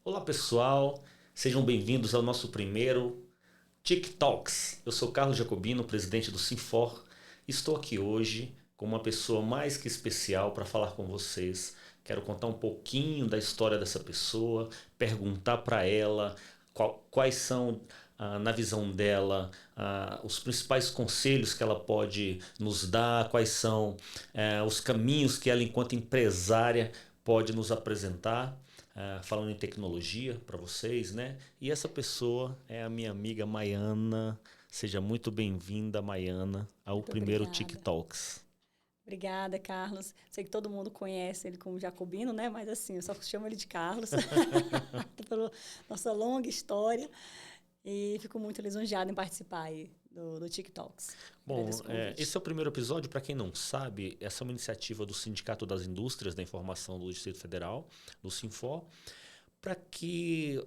Olá pessoal, sejam bem-vindos ao nosso primeiro TikToks. Eu sou Carlos Jacobino, presidente do Sinfor, e estou aqui hoje com uma pessoa mais que especial para falar com vocês. Quero contar um pouquinho da história dessa pessoa, perguntar para ela quais são, na visão dela, os principais conselhos que ela pode nos dar, quais são os caminhos que ela, enquanto empresária, pode nos apresentar. Falando em tecnologia para vocês, né? E essa pessoa é a minha amiga Maiana. Seja muito bem-vinda, Maiana, ao Muito primeiro obrigada. TikToks. Obrigada, Carlos. Sei que todo mundo conhece ele como Jacobino, né? Mas assim, eu só chamo ele de Carlos, pela nossa longa história. E fico muito lisonjeada em participar aí do TikToks. Bom, esse é o primeiro episódio. Para quem não sabe, essa é uma iniciativa do Sindicato das Indústrias da Informação do Distrito Federal, do Sinfor, para que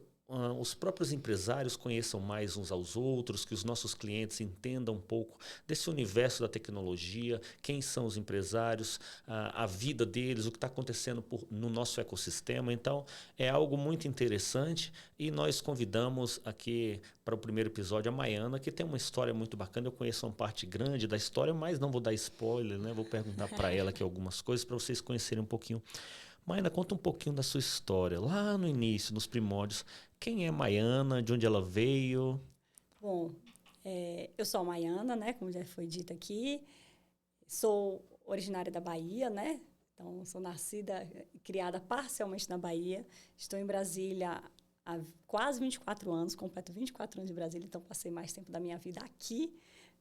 os próprios empresários conheçam mais uns aos outros, que os nossos clientes entendam um pouco desse universo da tecnologia, quem são os empresários, a vida deles, o que está acontecendo no nosso ecossistema. Então, é algo muito interessante e nós convidamos aqui para o primeiro episódio a Maiana, que tem uma história muito bacana. Eu conheço uma parte grande da história, mas não vou dar spoiler, né? Vou perguntar para ela aqui algumas coisas para vocês conhecerem um pouquinho. Maiana, conta um pouquinho da sua história, lá no início, nos primórdios. Quem é Maiana? De onde ela veio? Bom, eu sou a Maiana, né? Como já foi dito aqui. Sou originária da Bahia, né? Então, sou nascida e criada parcialmente na Bahia. Estou em Brasília há quase 24 anos, completo 24 anos de Brasília, então passei mais tempo da minha vida aqui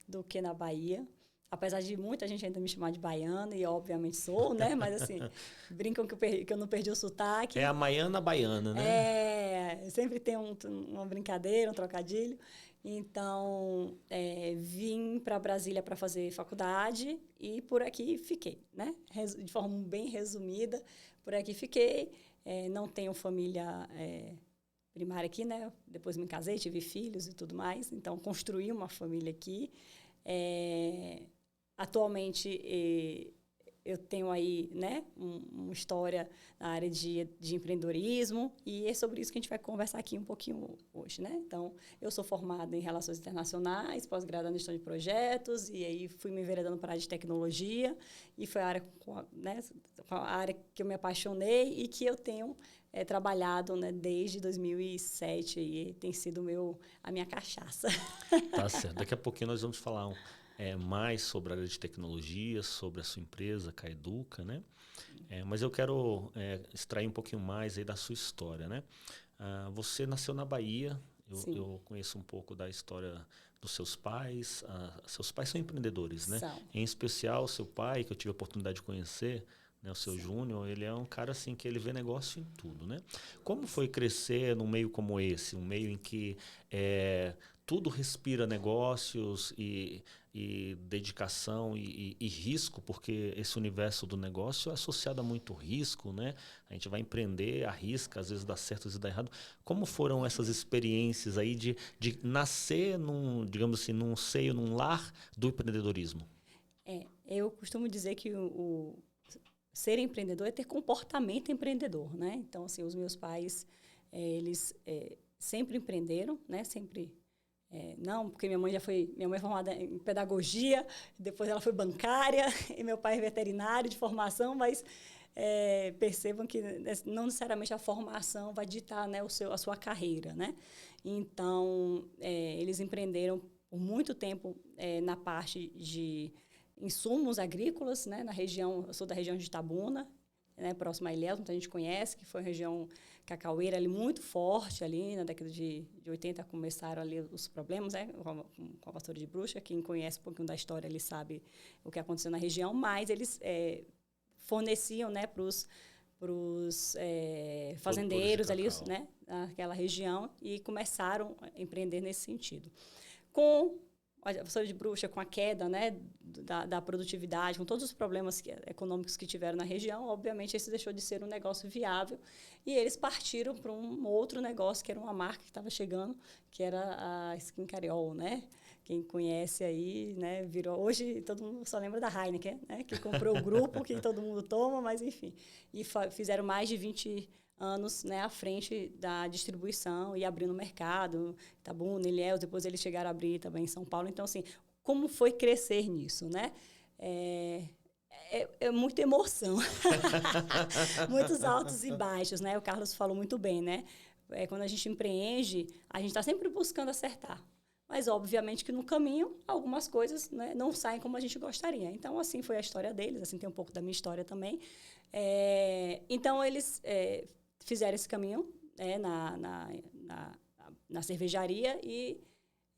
do que na Bahia. Apesar de muita gente ainda me chamar de baiana, e obviamente sou, né? Mas assim, brincam que eu não perdi o sotaque. É a Maiana baiana, né? Sempre tem uma brincadeira, um trocadilho. Então, vim para Brasília para fazer faculdade e por aqui fiquei, né? De forma bem resumida, por aqui fiquei. Não tenho família primária aqui, né? Depois me casei, tive filhos e tudo mais. Então, construí uma família aqui. Atualmente, eu tenho aí, né, uma história na área de empreendedorismo e é sobre isso que a gente vai conversar aqui um pouquinho hoje, né? Então, eu sou formada em Relações Internacionais, pós-graduada em Gestão de Projetos e aí fui me enveredando para a área de tecnologia e foi a área, né, a área que eu me apaixonei e que eu tenho trabalhado, né, desde 2007 e tem sido a minha cachaça. Tá certo. Daqui a pouquinho nós vamos falar mais sobre a área de tecnologia, sobre a sua empresa, Caeduca, né? Mas eu quero extrair um pouquinho mais aí da sua história, né? Você nasceu na Bahia. Eu conheço um pouco da história dos seus pais. Seus pais são empreendedores, né? São. Em especial, seu pai, que eu tive a oportunidade de conhecer, né, o seu Júnior, ele é um cara assim que ele vê negócio em tudo, né? Como foi crescer num meio como esse, um meio em que tudo respira negócios e dedicação e risco, porque esse universo do negócio é associado a muito risco, né? A gente vai empreender, arrisca, às vezes dá certo, às vezes dá errado. Como foram essas experiências aí de nascer digamos assim, num seio, num lar do empreendedorismo? Eu costumo dizer que ser empreendedor é ter comportamento empreendedor, né? Então, assim, os meus pais, eles sempre empreenderam, né? Sempre, não, porque minha mãe é formada em pedagogia, depois ela foi bancária, e meu pai é veterinário de formação, mas percebam que não necessariamente a formação vai ditar, né, a sua carreira, né? Então, eles empreenderam por muito tempo na parte de insumos agrícolas, né, na região, eu sou da região de Itabuna, né, próximo a Ilhéus, muita gente conhece, que foi uma região cacaueira ali muito forte, ali na década de 80 começaram ali os problemas, né, com a pastora de bruxa, quem conhece um pouquinho da história ali sabe o que aconteceu na região, mas eles forneciam, né, para os fazendeiros ali, né, naquela região e começaram a empreender nesse sentido. Com a pastora de bruxa, com a queda, né, da produtividade, com todos os problemas econômicos que tiveram na região, obviamente isso deixou de ser um negócio viável e eles partiram para um outro negócio, que era uma marca que estava chegando, que era a Skin Cariol, né? Quem conhece aí, né, virou... Hoje todo mundo só lembra da Heineken, né, que comprou o grupo, que todo mundo toma, mas enfim. E fizeram mais de 20 anos, né, à frente da distribuição e abrindo o mercado, Itabuna, Ilhéus, depois eles chegaram a abrir também em São Paulo. Então, assim, como foi crescer nisso, né? É muita emoção. Muitos altos e baixos, né? O Carlos falou muito bem, né? Quando a gente empreende, a gente está sempre buscando acertar. Mas, obviamente, que no caminho, algumas coisas, né, não saem como a gente gostaria. Então, assim foi a história deles, assim tem um pouco da minha história também. Então, eles fizeram esse caminho, né, na cervejaria e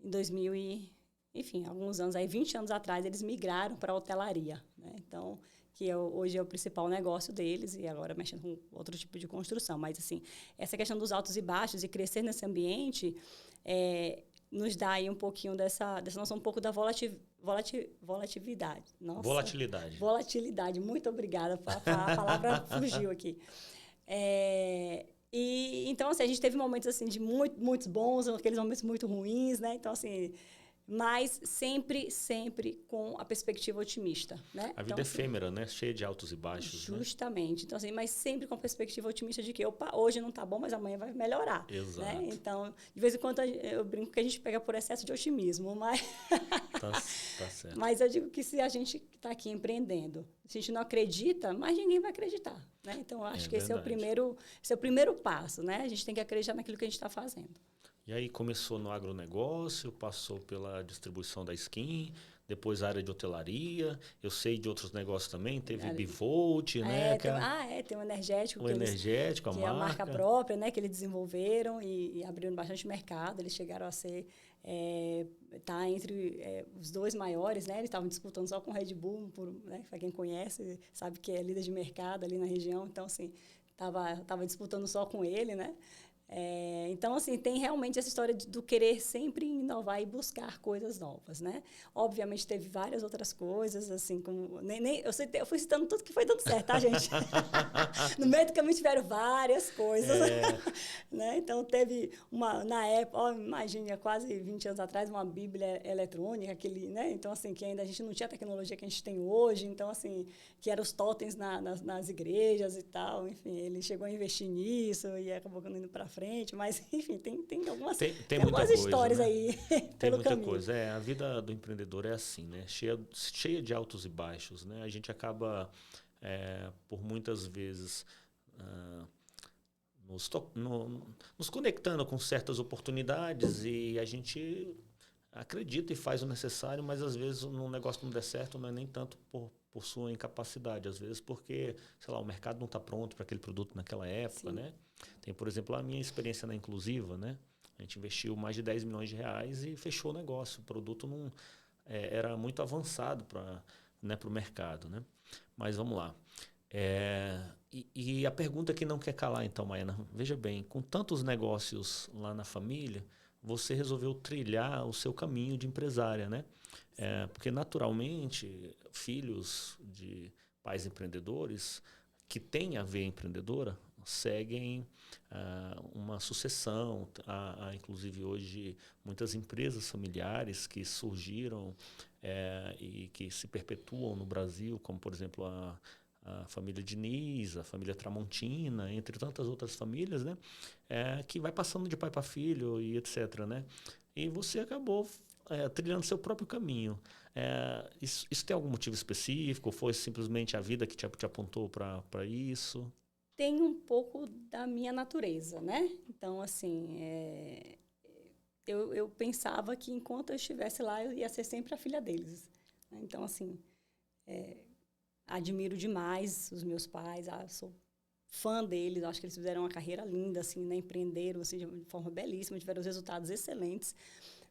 em 2000 enfim, alguns anos, aí 20 anos atrás, eles migraram para a hotelaria, né? Então, hoje é o principal negócio deles e agora mexendo com outro tipo de construção. Mas, assim, essa questão dos altos e baixos e crescer nesse ambiente nos dá aí um pouquinho dessa noção, um pouco da volatilidade. Nossa, volatilidade. Muito obrigada, a palavra fugiu aqui. Então, assim, a gente teve momentos assim, de muitos bons, aqueles momentos muito ruins, né? Então, assim... Mas sempre com a perspectiva otimista, né? A vida é efêmera, né? Cheia de altos e baixos. Justamente. Né? Então, assim, mas sempre com a perspectiva otimista de que hoje não está bom, mas amanhã vai melhorar. Exato. Né? Então, de vez em quando eu brinco que a gente pega por excesso de otimismo, mas... Tá certo. Mas eu digo que se a gente está aqui empreendendo, se a gente não acredita, mais ninguém vai acreditar. Né? Então, eu acho que esse é o primeiro passo, né? A gente tem que acreditar naquilo que a gente está fazendo. E aí começou no agronegócio, passou pela distribuição da Skin, depois a área de hotelaria. Eu sei de outros negócios também, teve Bivolt, né? Tem o energético. O energético, a marca. Que é a marca própria, né? Que eles desenvolveram e abriram bastante mercado. Eles chegaram a ser... tá entre os dois maiores, né? Eles estavam disputando só com o Red Bull, né? Para quem conhece, sabe que é líder de mercado ali na região. Então, assim, tava disputando só com ele, né? Então, assim, tem realmente essa história do querer sempre inovar e buscar coisas novas, né? Obviamente, teve várias outras coisas, assim, como... eu fui citando tudo que foi dando certo, tá, gente? No meio do caminho tiveram várias coisas. Né? Então, teve na época, imagine, há quase 20 anos atrás, uma bíblia eletrônica, né? Então, assim, que ainda a gente não tinha a tecnologia que a gente tem hoje, então, assim, que eram os totens nas igrejas e tal, enfim, ele chegou a investir nisso e acabou indo para frente. Mas, enfim, tem algumas, tem algumas histórias, né? Aí tem pelo muita caminho. Coisa. A vida do empreendedor é assim, né? Cheia de altos e baixos, né? A gente acaba, por muitas vezes, nos conectando com certas oportunidades e a gente acredita e faz o necessário, mas às vezes um negócio não der certo, não é nem tanto por sua incapacidade, às vezes porque, sei lá, o mercado não está pronto para aquele produto naquela época, Sim. né? Tem, por exemplo, a minha experiência na Inclusiva, né? A gente investiu mais de 10 milhões de reais e fechou o negócio. O produto não era muito avançado para o mercado, né? Mas vamos lá. E a pergunta que não quer calar, então, Maiana, veja bem, com tantos negócios lá na família, você resolveu trilhar o seu caminho de empresária, né? Porque, naturalmente, filhos de pais empreendedores que têm a veia empreendedora seguem uma sucessão. Há, inclusive, hoje, muitas empresas familiares que surgiram e que se perpetuam no Brasil, como, por exemplo, a família Diniz, a família Tramontina, entre tantas outras famílias, né? Que vai passando de pai para filho e etc. Né? E você acabou trilhando seu próprio caminho. Isso tem algum motivo específico? Ou foi simplesmente a vida que te apontou para isso? Tem um pouco da minha natureza, né? Então, assim, eu pensava que enquanto eu estivesse lá, eu ia ser sempre a filha deles. Né? Então, assim, admiro demais os meus pais, sou fã deles, acho que eles fizeram uma carreira linda, assim, né? Empreenderam assim, de forma belíssima, tiveram resultados excelentes.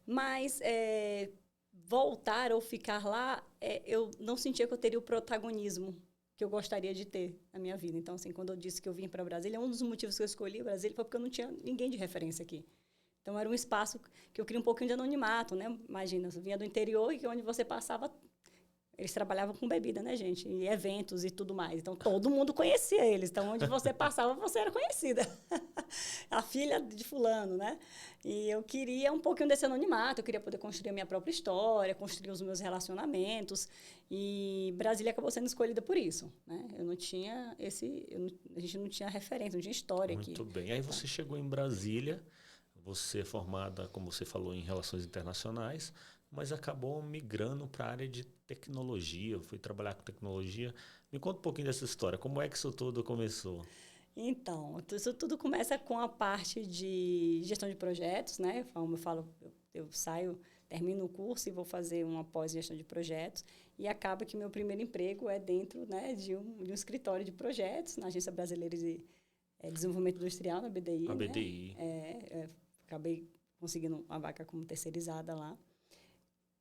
Mas voltar ou ficar lá, eu não sentia que eu teria o protagonismo que eu gostaria de ter na minha vida. Então, assim, quando eu disse que eu vim para Brasília, um dos motivos que eu escolhi Brasília foi porque eu não tinha ninguém de referência aqui. Então, era um espaço que eu queria um pouquinho de anonimato, né? Imagina, eu vinha do interior e onde você passava, eles trabalhavam com bebida, né, gente? E eventos e tudo mais. Então, todo mundo conhecia eles. Então, onde você passava, você era conhecida. a filha de fulano, né? E eu queria um pouquinho desse anonimato, eu queria poder construir a minha própria história, construir os meus relacionamentos. E Brasília acabou sendo escolhida por isso, né? Eu não tinha a gente não tinha referência, não tinha história aqui. Muito bem. Aí você chegou em Brasília, você é formada, como você falou, em Relações Internacionais, mas acabou migrando para a área de tecnologia, foi trabalhar com tecnologia. Me conta um pouquinho dessa história, como é que isso tudo começou? Então, isso tudo começa com a parte de gestão de projetos, né? Como eu falo, eu saio, termino o curso e vou fazer uma pós-gestão de projetos e acaba que meu primeiro emprego é dentro, né, de um escritório de projetos na Agência Brasileira de Desenvolvimento Industrial, na BDI. A né? BDI. Acabei conseguindo uma vaga como terceirizada lá,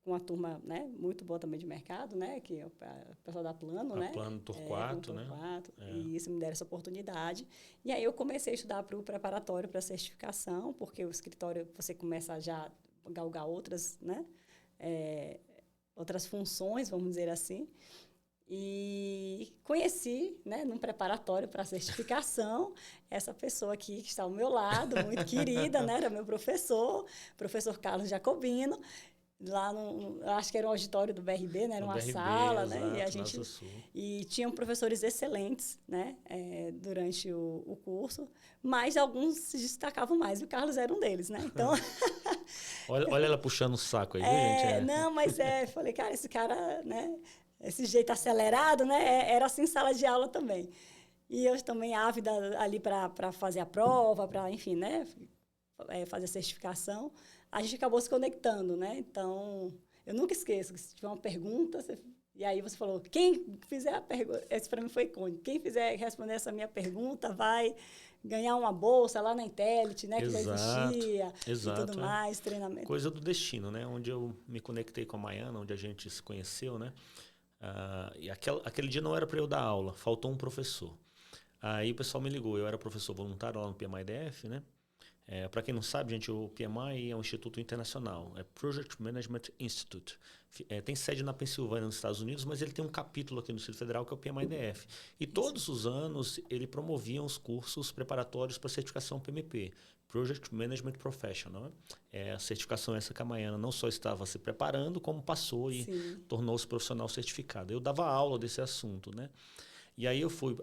com uma turma, né, muito boa também de mercado, né, que é o pessoal da Plano, né? Plano Torquato, né? E isso me deram essa oportunidade. E aí eu comecei a estudar para o preparatório para certificação, porque o escritório você começa a já galgar outras, né, outras funções, vamos dizer assim. E conheci, né, num preparatório para certificação, essa pessoa aqui que está ao meu lado, muito querida, né, era meu professor Carlos Jacobino. Lá acho que era um auditório do BRB, né? Era uma BRB, sala, exato, né? E tinham professores excelentes, né? Durante o curso, mas alguns se destacavam mais. E o Carlos era um deles, né? Então, olha ela puxando o saco aí, viu, gente? não, mas falei, cara, esse cara, né? Esse jeito acelerado, né? Era assim em sala de aula também. E eu também ávida ali para fazer a prova, para, enfim, né? Fazer a certificação. A gente acabou se conectando, né? Então, eu nunca esqueço que se tiver uma pergunta, e aí você falou, quem fizer a pergunta, esse para mim foi icônico, quem fizer responder essa minha pergunta vai ganhar uma bolsa lá na Intellit, né? Exato, que já existia exato, e tudo mais, treinamento. Coisa do destino, né? Onde eu me conectei com a Maiana, onde a gente se conheceu, né? E aquele dia não era para eu dar aula, faltou um professor. Aí o pessoal me ligou, eu era professor voluntário lá no PMI-DF, né? Para quem não sabe, gente, o PMI é um instituto internacional, é Project Management Institute. Tem sede na Pensilvânia, nos Estados Unidos, mas ele tem um capítulo aqui no Distrito Federal que é o PMI-DF. E todos os anos ele promovia os cursos preparatórios para certificação PMP, Project Management Professional. A certificação essa que a Maiana não só estava se preparando, como passou e tornou-se profissional certificado. Eu dava aula desse assunto, né? E aí eu fui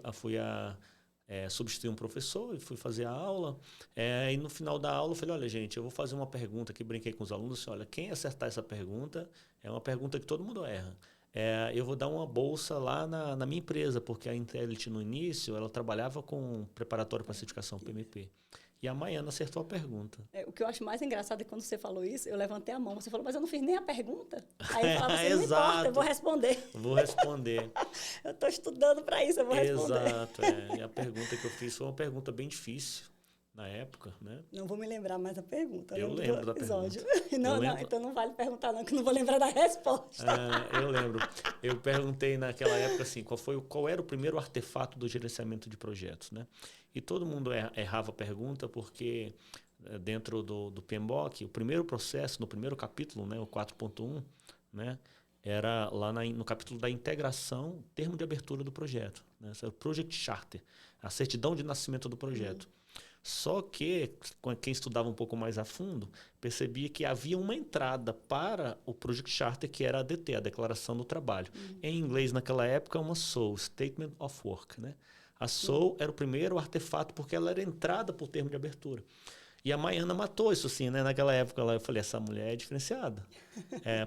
substituir um professor e fui fazer a aula. E no final da aula eu falei, olha, gente, eu vou fazer uma pergunta aqui, brinquei com os alunos, olha, quem acertar essa pergunta, é uma pergunta que todo mundo erra. Eu vou dar uma bolsa lá na minha empresa, porque a Intellit no início, ela trabalhava com preparatório para certificação PMP. E a Maiana acertou a pergunta. O que eu acho mais engraçado é que quando você falou isso, eu levantei a mão. Você falou, mas eu não fiz nem a pergunta. Aí eu falava assim, não importa, eu vou responder. Vou responder. Eu estou estudando para isso, eu vou responder. Exato. E a pergunta que eu fiz foi uma pergunta bem difícil na época, né? Não vou me lembrar mais da pergunta. Eu lembro da pergunta. Não, então não vale perguntar não, que não vou lembrar da resposta. Eu lembro. Eu perguntei naquela época assim, qual era o primeiro artefato do gerenciamento de projetos, né? E todo mundo errava a pergunta porque dentro do PMBOK, o primeiro processo, no primeiro capítulo, né, o 4.1, né, era lá no capítulo da integração, termo de abertura do projeto, né, o Project Charter, a certidão de nascimento do projeto. Só que quem estudava um pouco mais a fundo percebia que havia uma entrada para o Project Charter, que era a ADT, a Declaração do Trabalho. Em inglês, naquela época, uma SOW, Statement of Work, né? A SOW era o primeiro artefato porque ela era entrada por termo de abertura. E a Maiana matou isso assim, né? Naquela época eu falei, essa mulher é diferenciada.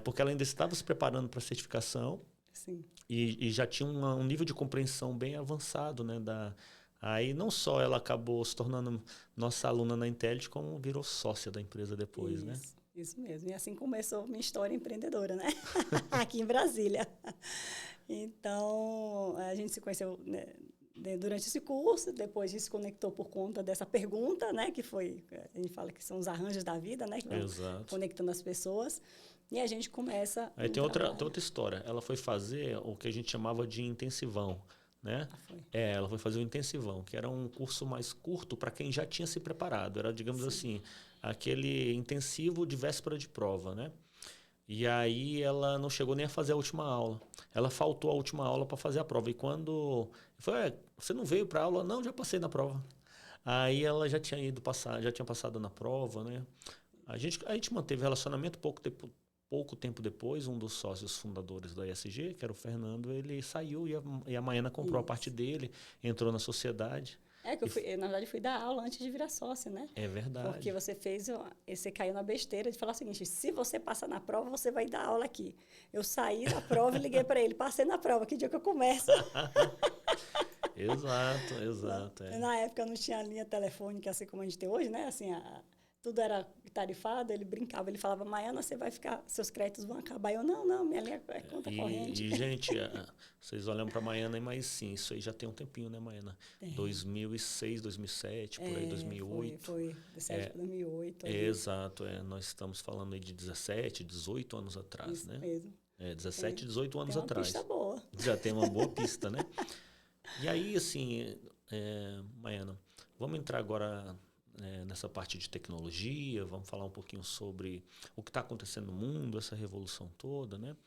Porque ela ainda estava se preparando para a certificação. Sim. E já tinha um nível de compreensão bem avançado, né? Aí não só ela acabou se tornando nossa aluna na Intellit, como virou sócia da empresa depois, né? Isso mesmo. E assim começou minha história empreendedora, né? Aqui em Brasília. Então, a gente se conheceu, né, durante esse curso, depois a gente se conectou por conta dessa pergunta, né? Que foi, a gente fala que são os arranjos da vida, né? Que vão conectando as pessoas. E a gente começa... Aí tem outra história. Ela foi fazer o que a gente chamava de intensivão. Né? Ela foi fazer o intensivão, que era um curso mais curto para quem já tinha se preparado. Era, digamos assim, aquele intensivo de véspera de prova, né? E aí ela não chegou nem a fazer a última aula. Ela faltou a última aula para fazer a prova. E quando... você não veio para a aula? Não, já passei na prova. Aí ela já tinha já tinha passado na prova, né? A gente manteve relacionamento pouco tempo depois, um dos sócios fundadores da ESG, que era o Fernando, ele saiu e a Maiana comprou a parte Isso. dele, entrou na sociedade. É que eu, na verdade, fui dar aula antes de virar sócia, né? É Porque verdade. você caiu na besteira de falar o seguinte: se você passar na prova, você vai dar aula aqui. Eu saí da prova e liguei para ele: passei na prova, que dia que eu começo? Exato, Na, exato. É. na época não tinha linha telefônica assim como a gente tem hoje, né? Assim, tudo era tarifado, ele brincava, ele falava: Maiana, você vai ficar, seus créditos vão acabar. Eu, não, minha linha é conta corrente. Gente, vocês olham para Maiana, mas sim, isso aí já tem um tempinho, né, Maiana? Tem. 2006, 2007, por aí, Foi 17 para 2008 ali. Exato, nós estamos falando aí de 17, 18 anos atrás, Isso né? mesmo. 17, 18 Tem anos uma pista atrás. boa. Já tem uma boa pista, né? E aí, assim, Maiana, vamos entrar agora nessa parte de tecnologia, vamos falar um pouquinho sobre o que está acontecendo no mundo, essa revolução toda, né?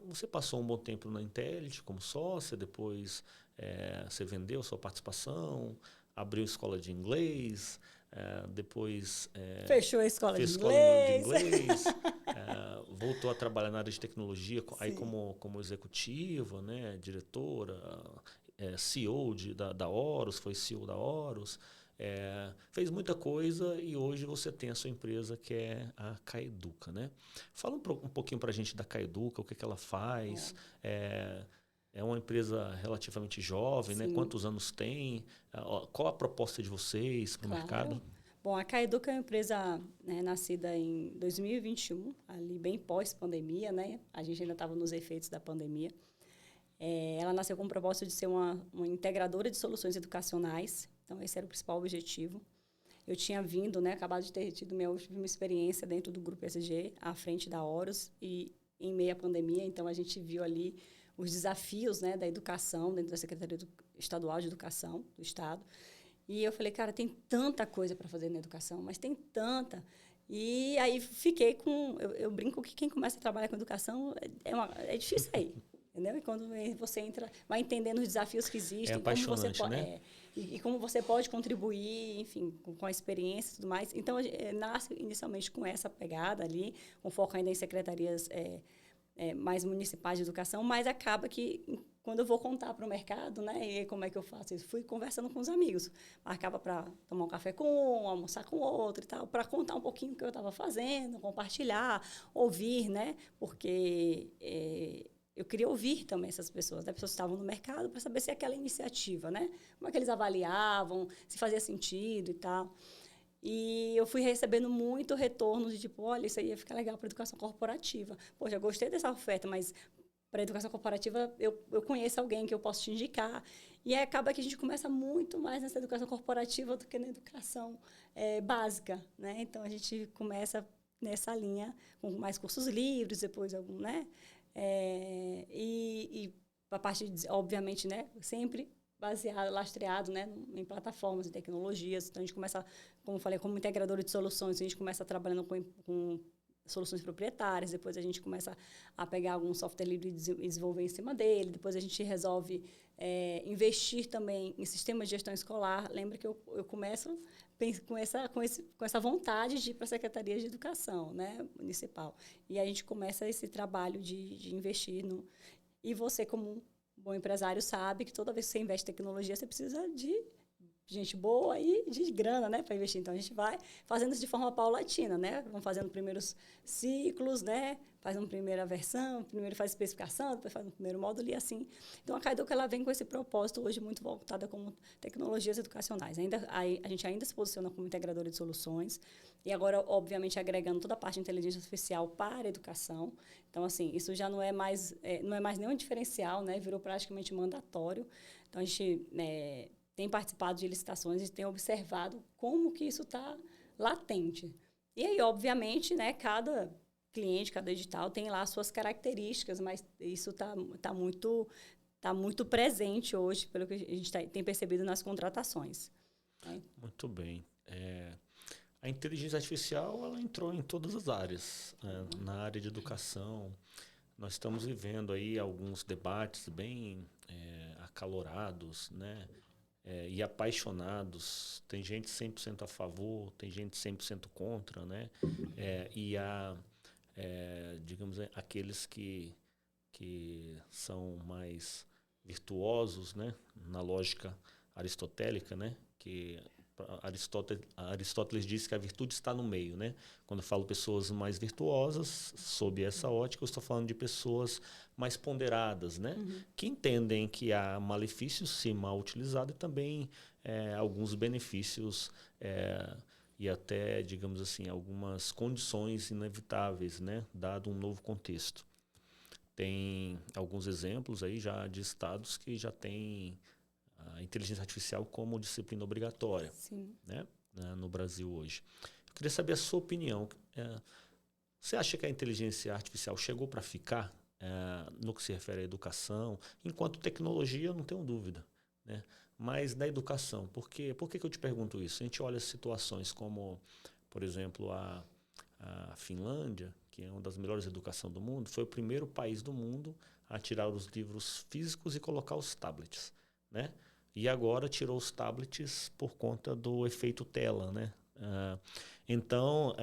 Você passou um bom tempo na Intellit como sócia, depois você vendeu sua participação, abriu escola de inglês, depois Fechou a escola de fez escola de inglês. inglês, voltou a trabalhar na área de tecnologia, aí Sim. como executiva, né, diretora, CEO da Horus, foi CEO da Horus, fez muita coisa e hoje você tem a sua empresa que é a Caeduca, né? Fala um pouquinho para a gente da Caeduca, o que ela faz. Bom, É uma empresa relativamente jovem, né? sim, Quantos anos tem? Qual a proposta de vocês para o mercado? claro. Bom, a Caeduca é uma empresa, né, nascida em 2021, ali bem pós-pandemia, né? A gente ainda estava nos efeitos da pandemia. Ela nasceu com o propósito de ser uma integradora de soluções educacionais. Então, esse era o principal objetivo. Eu tinha vindo, né, acabado de ter tido minha última experiência dentro do Grupo SG, à frente da Horus, e em meio à pandemia, então a gente viu ali os desafios, né, da educação dentro da Secretaria Estadual de Educação do Estado. E eu falei, cara, tem tanta coisa para fazer na educação, mas tem tanta. E aí fiquei com... Eu brinco que quem começa a trabalhar com educação é difícil aí. Entendeu? E quando você entra, vai entendendo os desafios que É existem, como você apaixonante, né? e como você pode contribuir, enfim, com a experiência e tudo mais. Então, nasce inicialmente com essa pegada ali, com foco ainda em secretarias mais municipais de educação, mas acaba que, quando eu vou contar para o mercado, né, e como é que eu faço isso? Fui conversando com os amigos, marcava para tomar um café com um, almoçar com outro e tal, para contar um pouquinho o que eu estava fazendo, compartilhar, ouvir, né, porque eu queria ouvir também essas pessoas, né? Pessoas que estavam no mercado, para saber se aquela iniciativa, né? Como é que eles avaliavam, se fazia sentido e tal. E eu fui recebendo muito retorno de tipo, olha, isso aí ia ficar legal para educação corporativa. Poxa, gostei dessa oferta, mas para educação corporativa eu conheço alguém que eu posso te indicar. E aí acaba que a gente começa muito mais nessa educação corporativa do que na educação básica, né? Então a gente começa nessa linha com mais cursos livres, depois algum, né? E a parte, obviamente, né, sempre baseado, lastreado, né, em plataformas e tecnologias. Então, a gente começa, como eu falei, como integrador de soluções, a gente começa trabalhando com soluções proprietárias, depois a gente começa a pegar algum software livre e desenvolver em cima dele, depois a gente resolve investir também em sistemas de gestão escolar. Lembra que eu começo com essa vontade de ir para a Secretaria de Educação, né, municipal. E a gente começa esse trabalho de investir no... E você, como um bom empresário, sabe que toda vez que você investe em tecnologia, você precisa de gente boa e de grana, né, para investir. Então, a gente vai fazendo isso de forma paulatina, né? Vamos fazendo primeiros ciclos, né? Faz uma primeira versão, primeiro faz especificação, depois faz um primeiro módulo e assim. Então, a Caeduca, ela vem com esse propósito hoje muito voltada como tecnologias educacionais. A gente ainda se posiciona como integradora de soluções e agora, obviamente, agregando toda a parte de inteligência artificial para a educação. Então, assim, isso já não é mais nenhum diferencial, né? Virou praticamente mandatório. Então, a gente tem participado de licitações e tem observado como que isso está latente. E aí, obviamente, né, cada cliente, cada edital tem lá as suas características, mas isso tá muito presente hoje, pelo que a gente tem percebido nas contratações. Né? Muito bem. A inteligência artificial ela entrou em todas as áreas. Na área de educação, nós estamos vivendo aí alguns debates bem acalorados, né? e apaixonados. Tem gente 100% a favor, tem gente 100% contra, né? E há, digamos, aqueles que são mais virtuosos, né? Na lógica aristotélica, né? Que Aristóteles disse que a virtude está no meio, né? Quando eu falo pessoas mais virtuosas, sob essa ótica, eu estou falando de pessoas mais ponderadas, né? Que entendem que há malefícios se mal utilizado e também alguns benefícios e até, digamos assim, algumas condições inevitáveis, né? Dado um novo contexto. Tem alguns exemplos aí já de estados que já têm a inteligência artificial como disciplina obrigatória, né, no Brasil hoje. Eu queria saber a sua opinião. Você acha que a inteligência artificial chegou para ficar no que se refere à educação? Enquanto tecnologia, eu não tenho dúvida, né? Mas na educação, por que eu te pergunto isso? A gente olha situações como, por exemplo, a Finlândia, que é uma das melhores educações do mundo, foi o primeiro país do mundo a tirar os livros físicos e colocar os tablets, né? E agora tirou os tablets por conta do efeito tela, né? Então,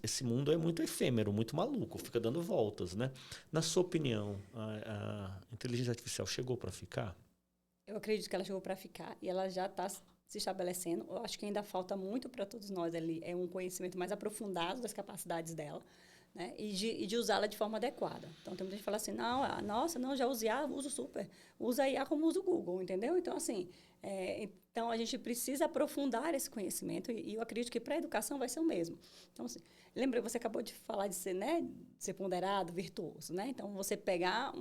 esse mundo é muito efêmero, muito maluco, fica dando voltas, né? Na sua opinião, a inteligência artificial chegou para ficar? Eu acredito que ela chegou para ficar e ela já está se estabelecendo. Eu acho que ainda falta muito para todos nós ali, é um conhecimento mais aprofundado das capacidades dela, né? E de usá-la de forma adequada. Então, tem muita gente que fala assim, não, nossa, não, já uso IA, uso super. Usa a IA como usa o Google, entendeu? Então, assim, então a gente precisa aprofundar esse conhecimento e eu acredito que para a educação vai ser o mesmo. Então, assim, lembra, você acabou de falar de ser, né, de ser ponderado, virtuoso, né? Então, você pegar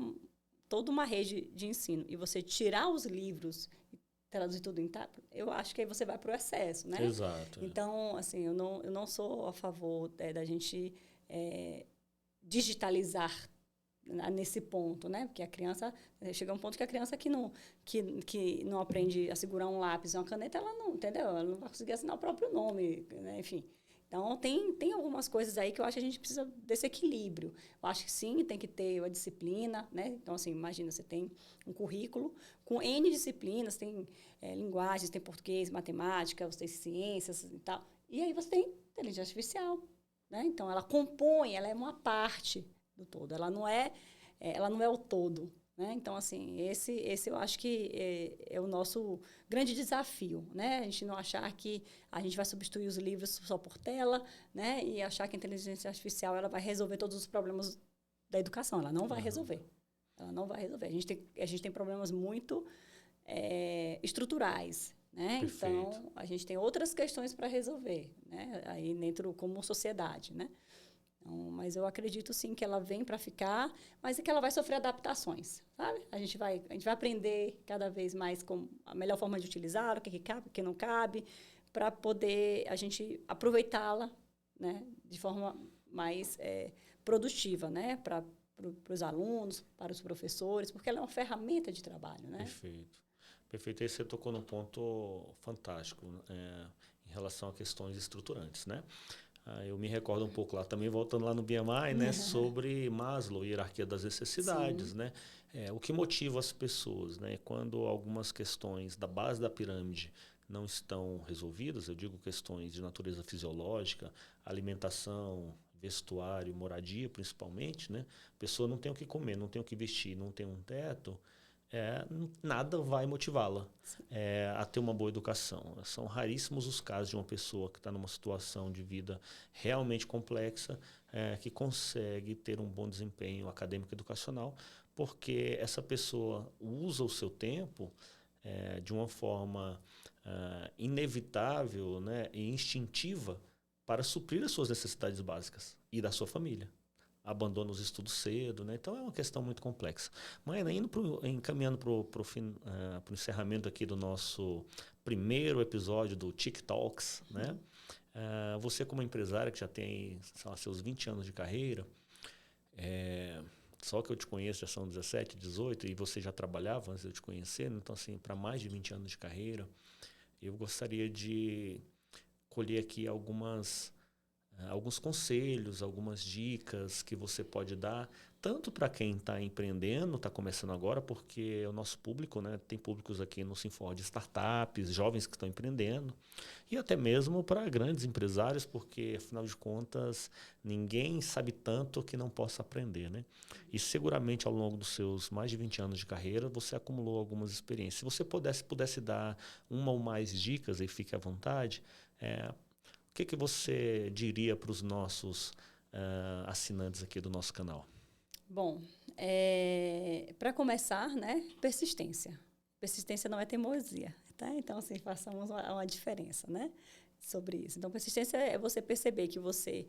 toda uma rede de ensino e você tirar os livros e traduzir tudo em tablet, eu acho que aí você vai para o excesso, né? Exato. Então, assim, eu não sou a favor da gente digitalizar nesse ponto, né? Porque a criança chega a um ponto que a criança que não aprende a segurar um lápis e uma caneta, ela não, entendeu? Ela não vai conseguir assinar o próprio nome, né? Enfim. Então, tem algumas coisas aí que eu acho que a gente precisa desse equilíbrio. Eu acho que sim, tem que ter a disciplina, né? Então, assim, imagina, você tem um currículo com N disciplinas, tem linguagens, tem português, matemática, você tem ciências e tal. E aí você tem inteligência artificial, né? Então, ela compõe, ela é uma parte do todo. Ela não é o todo, né? Então, assim, esse eu acho que é o nosso grande desafio, né? A gente não achar que a gente vai substituir os livros só por tela, né? E achar que a inteligência artificial ela vai resolver todos os problemas da educação. Ela não vai resolver. Ela não vai resolver. A gente tem problemas muito estruturais, né? Perfeito. Então, a gente tem outras questões para resolver, né? Aí dentro como sociedade, né? Então, mas eu acredito sim que ela vem para ficar, mas é que ela vai sofrer adaptações, sabe? A gente vai aprender cada vez mais com a melhor forma de utilizar, o que cabe, o que não cabe, para poder a gente aproveitá-la, né? De forma mais produtiva, né? Para os alunos, para os professores, porque ela é uma ferramenta de trabalho, né? Perfeito. Perfeito. Aí você tocou num ponto fantástico em relação a questões estruturantes, né? Eu me recordo um pouco lá, também voltando lá no BMI, né, sobre Maslow, hierarquia das necessidades, né? O que motiva as pessoas, né? Quando algumas questões da base da pirâmide não estão resolvidas, eu digo questões de natureza fisiológica, alimentação, vestuário, moradia principalmente, né? A pessoa não tem o que comer, não tem o que vestir, não tem um teto, nada vai motivá-la a ter uma boa educação. São raríssimos os casos de uma pessoa que está numa situação de vida realmente complexa que consegue ter um bom desempenho acadêmico e educacional, porque essa pessoa usa o seu tempo de uma forma inevitável, né, e instintiva para suprir as suas necessidades básicas e da sua família. Abandona os estudos cedo, né? Então é uma questão muito complexa. Mas encaminhando para o encerramento aqui do nosso primeiro episódio do TikToks, né? Você como empresária que já tem, sei lá, seus 20 anos de carreira, só que eu te conheço já são 17, 18 e você já trabalhava antes de eu te conhecer, então assim, para mais de 20 anos de carreira, eu gostaria de colher aqui alguns conselhos, algumas dicas que você pode dar, tanto para quem está empreendendo, está começando agora, porque o nosso público, né, tem públicos aqui no Sinfor de startups, jovens que estão empreendendo, e até mesmo para grandes empresários, porque, afinal de contas, ninguém sabe tanto que não possa aprender, né? E seguramente, ao longo dos seus mais de 20 anos de carreira, você acumulou algumas experiências. Se você pudesse dar uma ou mais dicas, aí fique à vontade, o que você diria para os nossos assinantes aqui do nosso canal? Bom, para começar, né, persistência. Persistência não é teimosia, tá? Então, assim, façamos uma diferença, né, sobre isso. Então, persistência é você perceber que você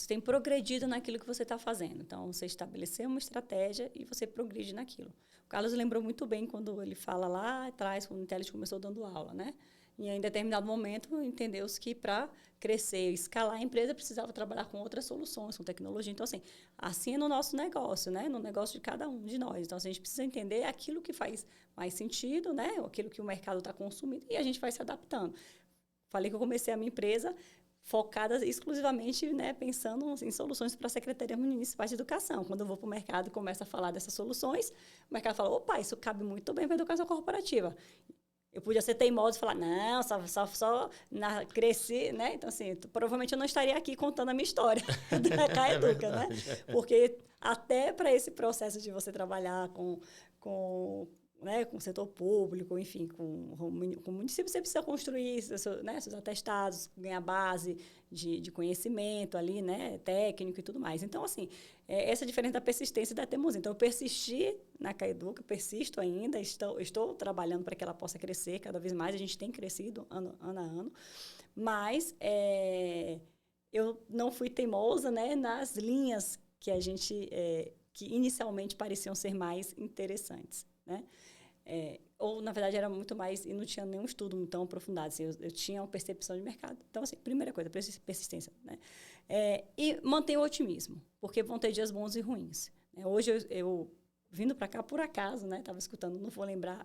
tem progredido naquilo que você está fazendo. Então, você estabeleceu uma estratégia e você progride naquilo. O Carlos lembrou muito bem quando ele fala lá atrás, quando o Intelligent começou dando aula, né? E em determinado momento, entendeu-se que para crescer, escalar a empresa, precisava trabalhar com outras soluções, com tecnologia. Então, assim é no nosso negócio, né? No negócio de cada um de nós. Então, a gente precisa entender aquilo que faz mais sentido, né? Aquilo que o mercado está consumindo e a gente vai se adaptando. Falei que eu comecei a minha empresa focada exclusivamente, né, pensando em soluções para a Secretaria Municipal de Educação. Quando eu vou para o mercado e começo a falar dessas soluções, o mercado fala, opa, isso cabe muito bem para a educação corporativa. Eu podia ser teimosa e falar, não, cresci, né? Então, assim, provavelmente eu não estaria aqui contando a minha história da Caeduca, né? Porque até para esse processo de você trabalhar com o setor público, enfim, com o município, você precisa construir seus atestados, ganhar base de conhecimento ali, né, técnico e tudo mais. Então, assim, essa é a diferença da persistência e da teimosia. Então, eu persisti na Caeduca, persisto ainda, estou trabalhando para que ela possa crescer cada vez mais, a gente tem crescido ano a ano, mas eu não fui teimosa, né, nas linhas que a gente, que inicialmente pareciam ser mais interessantes, né? Ou, na verdade, era muito mais... E não tinha nenhum estudo tão aprofundado. Assim, eu tinha uma percepção de mercado. Então, assim, primeira coisa, persistência. Né? E manter o otimismo, porque vão ter dias bons e ruins. Hoje, eu vindo para cá, por acaso, estava escutando, não vou lembrar...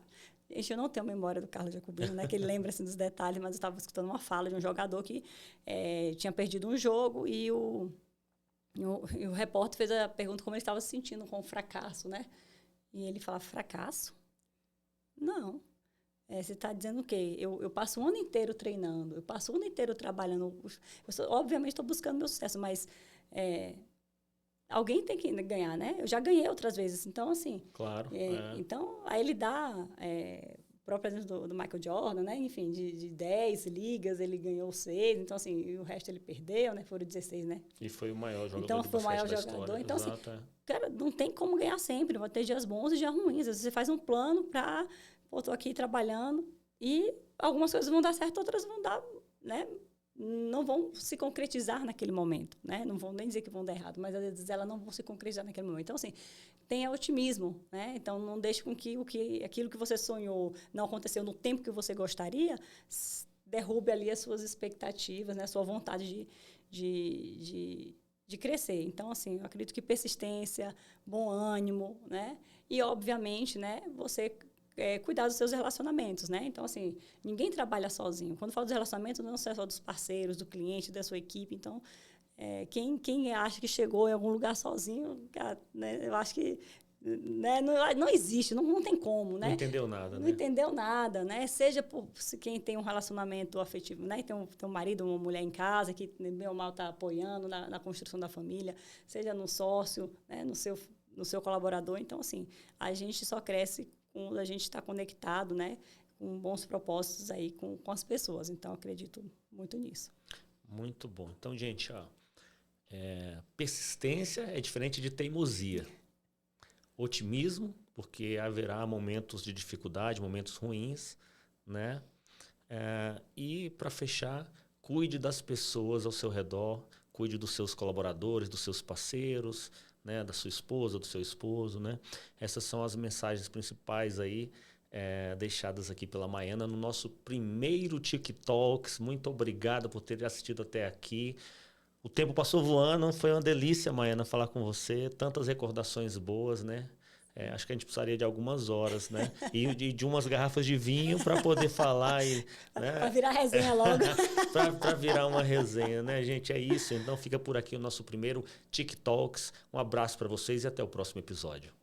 Gente, eu não tenho a memória do Carlos Jacobino, né, que ele lembra assim, dos detalhes, mas eu estava escutando uma fala de um jogador que tinha perdido um jogo e o repórter fez a pergunta como ele estava se sentindo com o fracasso, né? E ele fala, fracasso? Não. Você está dizendo o quê? Eu passo o ano inteiro treinando, eu passo o ano inteiro trabalhando. Obviamente, estou buscando meu sucesso, mas alguém tem que ganhar, né? Eu já ganhei outras vezes. Então, assim... Claro. Então, aí ele dá... o próprio exemplo do Michael Jordan, né? Enfim, de 10 ligas, ele ganhou 6. Então, assim, e o resto ele perdeu, né? Foram 16, né? E foi o maior jogador então, de foi o maior basquete jogador. da história. Então, Exato, assim, cara, não tem como ganhar sempre. Vai ter dias bons e dias ruins. Às vezes você faz um plano para... Pô, estou aqui trabalhando e algumas coisas vão dar certo, outras vão dar, né? Não vão se concretizar naquele momento, né? Não vão nem dizer que vão dar errado, mas às vezes elas não vão se concretizar naquele momento. Então, assim, tenha otimismo, né? Então, não deixe com que aquilo que você sonhou não aconteceu no tempo que você gostaria, derrube ali as suas expectativas, né? A sua vontade de crescer. Então, assim, eu acredito que persistência, bom ânimo, né? E, obviamente, né? Você... cuidar dos seus relacionamentos, né? Então, assim, ninguém trabalha sozinho. Quando eu falo dos relacionamentos, não é só dos parceiros, do cliente, da sua equipe. Então, quem acha que chegou em algum lugar sozinho, cara, né? Eu acho que né? Não existe, não tem como, né? Não entendeu nada, Não entendeu nada, né? Seja por quem tem um relacionamento afetivo, né? Tem um marido, uma mulher em casa que, bem ou mal, está apoiando na construção da família, seja no sócio, né? no seu colaborador. Então, assim, a gente só cresce quando a gente está conectado, né, com bons propósitos aí com as pessoas. Então, acredito muito nisso. Muito bom. Então, gente, persistência é diferente de teimosia. Otimismo, porque haverá momentos de dificuldade, momentos ruins, né? E, para fechar, cuide das pessoas ao seu redor, cuide dos seus colaboradores, dos seus parceiros, né, da sua esposa, do seu esposo, né? Essas são as mensagens principais aí deixadas aqui pela Maiana no nosso primeiro TikToks. Muito obrigado por ter assistido até aqui. O tempo passou voando, foi uma delícia, Maiana, falar com você. Tantas recordações boas, né? Acho que a gente precisaria de algumas horas, né? E de umas garrafas de vinho para poder falar. Né? Para virar resenha logo. Para virar uma resenha, né, gente? É isso. Então fica por aqui o nosso primeiro TikToks. Um abraço para vocês e até o próximo episódio.